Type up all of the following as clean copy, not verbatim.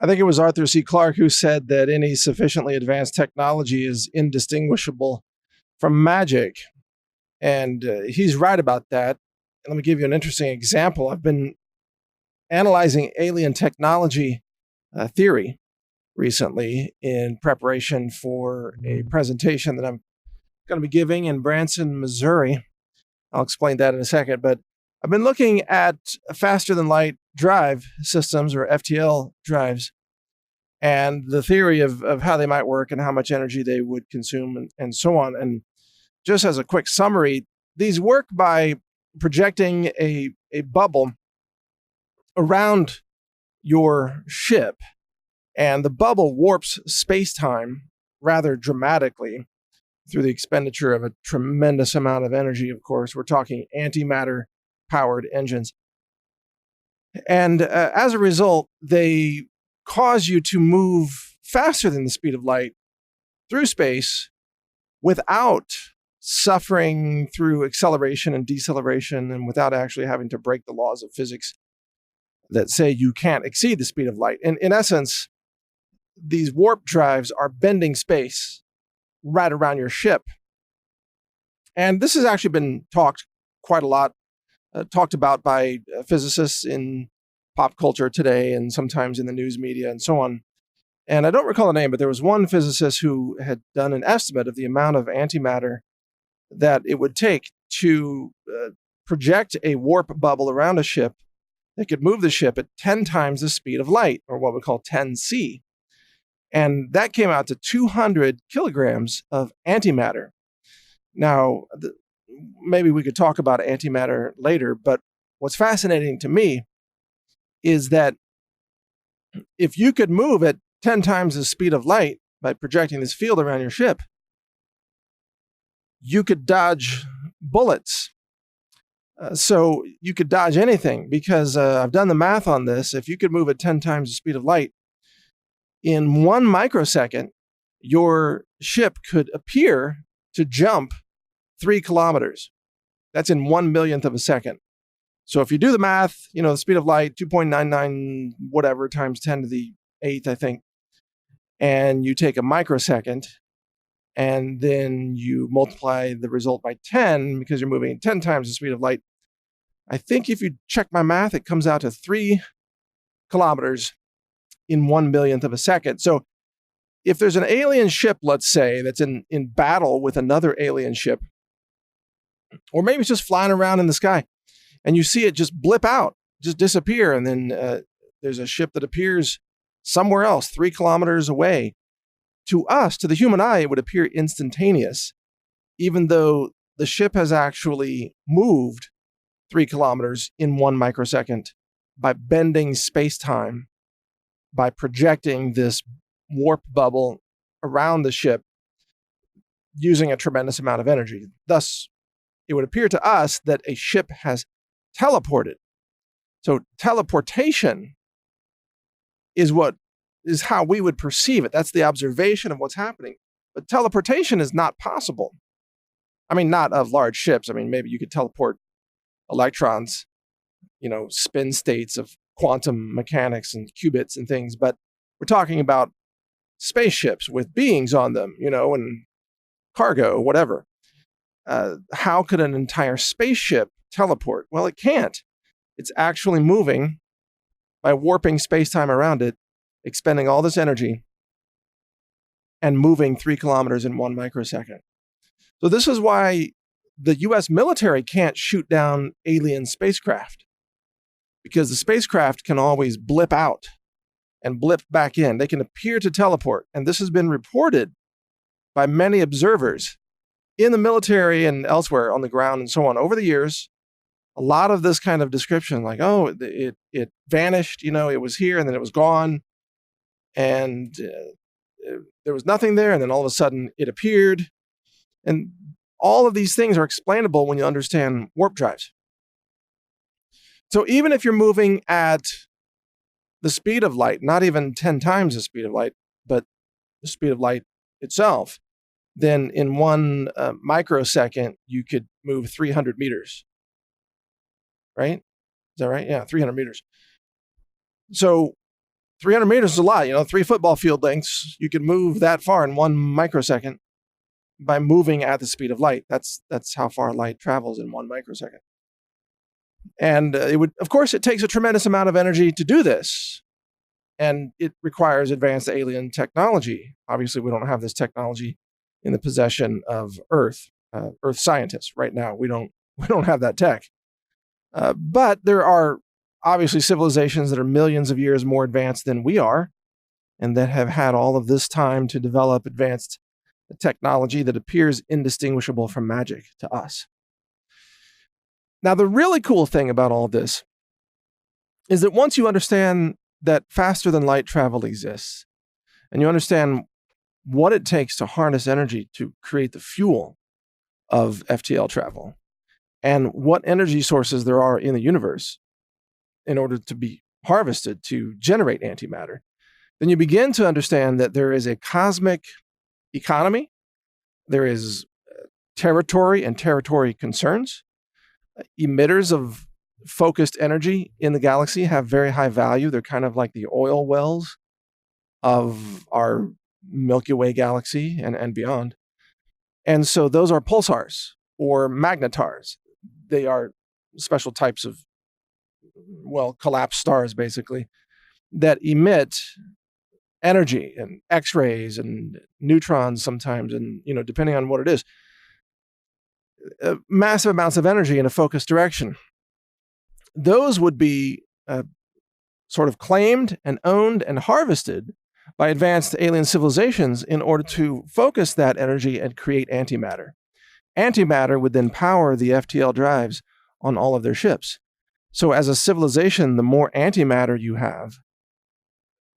I think it was Arthur C. Clarke who said that any sufficiently advanced technology is indistinguishable from magic. And he's right about that. Let me give you an interesting example. I've been analyzing alien technology theory recently in preparation for a presentation that I'm going to be giving in Branson, Missouri. I'll explain that in a second. But I've been looking at faster than light drive systems, or FTL drives, and the theory of how they might work and how much energy they would consume and so on. And just as a quick summary, these work by projecting a bubble around your ship, and the bubble warps space-time rather dramatically through the expenditure of a tremendous amount of energy, of course. We're talking antimatter-powered engines. And as a result, they cause you to move faster than the speed of light through space without suffering through acceleration and deceleration, and without actually having to break the laws of physics that say you can't exceed the speed of light. And in essence, these warp drives are bending space right around your ship. And this has actually been talked quite a lot, talked about by physicists in pop culture today and sometimes in the news media and so on. And I don't recall the name, but there was one physicist who had done an estimate of the amount of antimatter that it would take to project a warp bubble around a ship that could move the ship at 10 times the speed of light, or what we call 10C. And that came out to 200 kilograms of antimatter. Now, maybe we could talk about antimatter later, but what's fascinating to me is that if you could move at 10 times the speed of light by projecting this field around your ship, you could dodge bullets. So you could dodge anything, because I've done the math on this. If you could move at 10 times the speed of light, in 1 microsecond, your ship could appear to jump 3 kilometers. That's in 1/millionth of a second. So if you do the math, the speed of light, 2.99 whatever times 10 to the 8th, I think, and you take a microsecond, and then you multiply the result by 10, because you're moving at 10 times the speed of light. I think if you check my math, it comes out to 3 kilometers in 1/millionth of a second. So if there's an alien ship, let's say, that's in battle with another alien ship, or maybe it's just flying around in the sky, and you see it just blip out, just disappear, and then there's a ship that appears somewhere else, 3 kilometers away. To us, to the human eye, it would appear instantaneous, even though the ship has actually moved 3 kilometers in 1 microsecond by bending space-time, by projecting this warp bubble around the ship using a tremendous amount of energy. Thus, it would appear to us that a ship has teleported. So teleportation is how we would perceive it. That's the observation of what's happening. But teleportation is not possible. I mean, not of large ships. I mean, maybe you could teleport electrons, spin states of quantum mechanics and qubits and things, but we're talking about spaceships with beings on them, and cargo, whatever. How could an entire spaceship teleport? Well, it can't. It's actually moving by warping space-time around it, expending all this energy, and moving 3 kilometers in 1 microsecond. So this is why the US military can't shoot down alien spacecraft, because the spacecraft can always blip out and blip back in. They can appear to teleport. And this has been reported by many observers in the military and elsewhere on the ground and so on over the years. A lot of this kind of description, like, oh, it vanished, it was here and then it was gone. And there was nothing there. And then all of a sudden it appeared. And all of these things are explainable when you understand warp drives. So even if you're moving at the speed of light, not even 10 times the speed of light, but the speed of light itself, then in 1 microsecond, you could move 300 meters. Right? Is that right? Yeah, 300 meters. So 300 meters is a lot, 3 football field lengths. You can move that far in 1 microsecond by moving at the speed of light. That's how far light travels in 1 microsecond. And of course, it takes a tremendous amount of energy to do this. And it requires advanced alien technology. Obviously, we don't have this technology in the possession of Earth scientists right now. We don't have that tech. But there are obviously civilizations that are millions of years more advanced than we are, and that have had all of this time to develop advanced technology that appears indistinguishable from magic to us. Now, the really cool thing about all this is that once you understand that faster than light travel exists, and you understand what it takes to harness energy to create the fuel of FTL travel, and what energy sources there are in the universe in order to be harvested to generate antimatter, then you begin to understand that there is a cosmic economy, there is territory and territory concerns. Emitters of focused energy in the galaxy have very high value. They're kind of like the oil wells of our Milky Way galaxy and beyond. And so those are pulsars or magnetars. They are special types of, collapsed stars, basically, that emit energy and X-rays and neutrons sometimes, and, depending on what it is, massive amounts of energy in a focused direction. Those would be sort of claimed and owned and harvested by advanced alien civilizations in order to focus that energy and create antimatter. Antimatter would then power the FTL drives on all of their ships. So as a civilization, the more antimatter you have,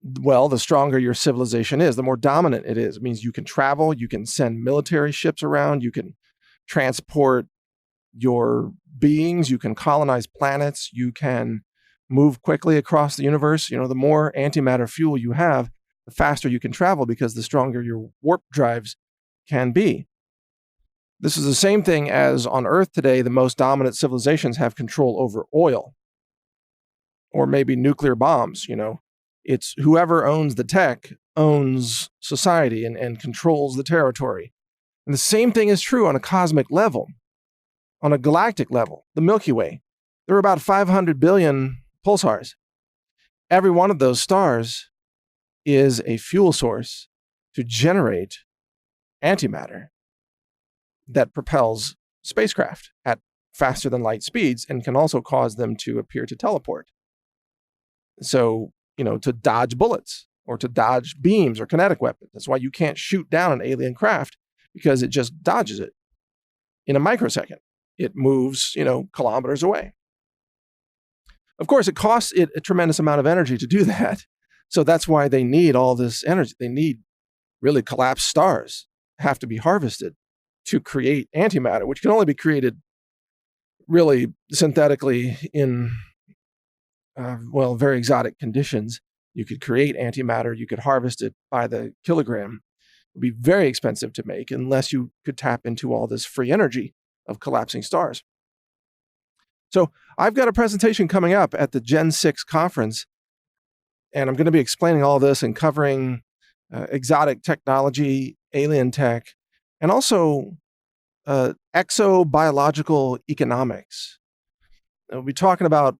the stronger your civilization is, the more dominant it is. It means you can travel, you can send military ships around, you can transport your beings, you can colonize planets, you can move quickly across the universe. The more antimatter fuel you have, the faster you can travel because the stronger your warp drives can be. This is the same thing as on Earth today, the most dominant civilizations have control over oil or maybe nuclear bombs. It's whoever owns the tech owns society and controls the territory. And the same thing is true on a cosmic level, on a galactic level, the Milky Way. There are about 500 billion pulsars. Every one of those stars is a fuel source to generate antimatter that propels spacecraft at faster than light speeds and can also cause them to appear to teleport. So, to dodge bullets or to dodge beams or kinetic weapons. That's why you can't shoot down an alien craft, because it just dodges it in a microsecond. It moves, kilometers away. Of course, it costs it a tremendous amount of energy to do that. So that's why they need all this energy. They need really collapsed stars, have to be harvested to create antimatter, which can only be created really synthetically in, very exotic conditions. You could create antimatter, you could harvest it by the kilogram. It would be very expensive to make unless you could tap into all this free energy of collapsing stars. So I've got a presentation coming up at the Gen 6 conference, and I'm going to be explaining all this and covering exotic technology, alien tech, and also exobiological economics. We'll be talking about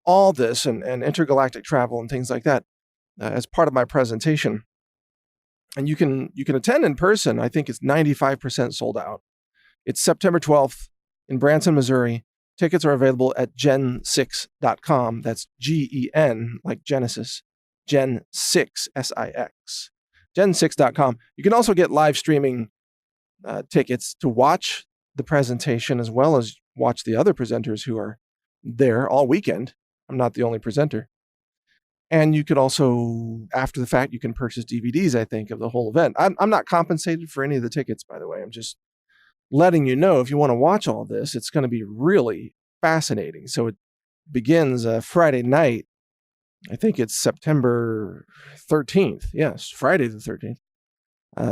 all this and intergalactic travel and things like that as part of my presentation. And you can attend in person. I think it's 95% sold out. It's September 12th in Branson, Missouri. Tickets are available at gen6.com. That's Gen, like Genesis, Gen6, S-I-X. Gen6.com. You can also get live streaming tickets to watch the presentation as well as watch the other presenters who are there all weekend. I'm not the only presenter. And you could also, after the fact, you can purchase DVDs, I think, of the whole event. I'm not compensated for any of the tickets, by the way. I'm just letting you know if you want to watch all this, it's going to be really fascinating. So it begins Friday night. I think it's September 13th. Yes, Friday the 13th.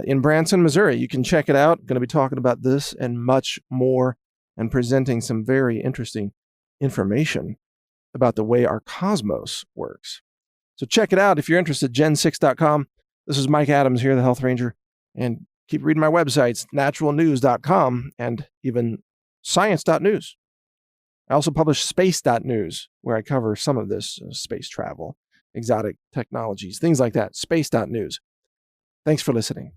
In Branson, Missouri. You can check it out. I'm going to be talking about this and much more and presenting some very interesting information about the way our cosmos works. So check it out if you're interested, gen6.com. This is Mike Adams here, the Health Ranger, and keep reading my websites, naturalnews.com and even science.news. I also publish space.news, where I cover some of this space travel, exotic technologies, things like that, space.news. Thanks for listening.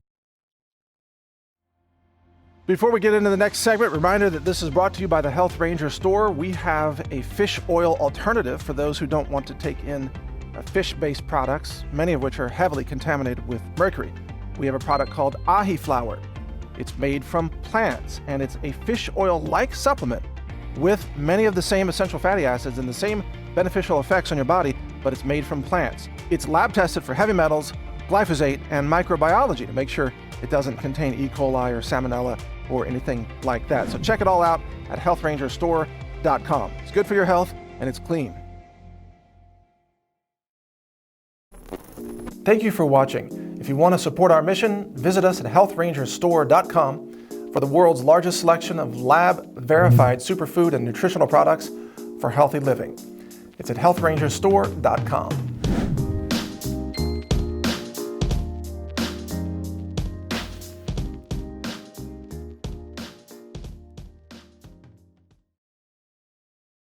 Before we get into the next segment, reminder that this is brought to you by the Health Ranger Store. We have a fish oil alternative for those who don't want to take in fish-based products, many of which are heavily contaminated with mercury. We have a product called ahi flour. It's made from plants, and it's a fish oil-like supplement with many of the same essential fatty acids and the same beneficial effects on your body, but it's made from plants. It's lab tested for heavy metals, glyphosate, and microbiology to make sure it doesn't contain E. coli or salmonella or anything like that. So check it all out at healthrangerstore.com. It's good for your health, and it's clean. Thank you for watching. If you want to support our mission, visit us at healthrangerstore.com for the world's largest selection of lab-verified superfood and nutritional products for healthy living. It's at healthrangerstore.com.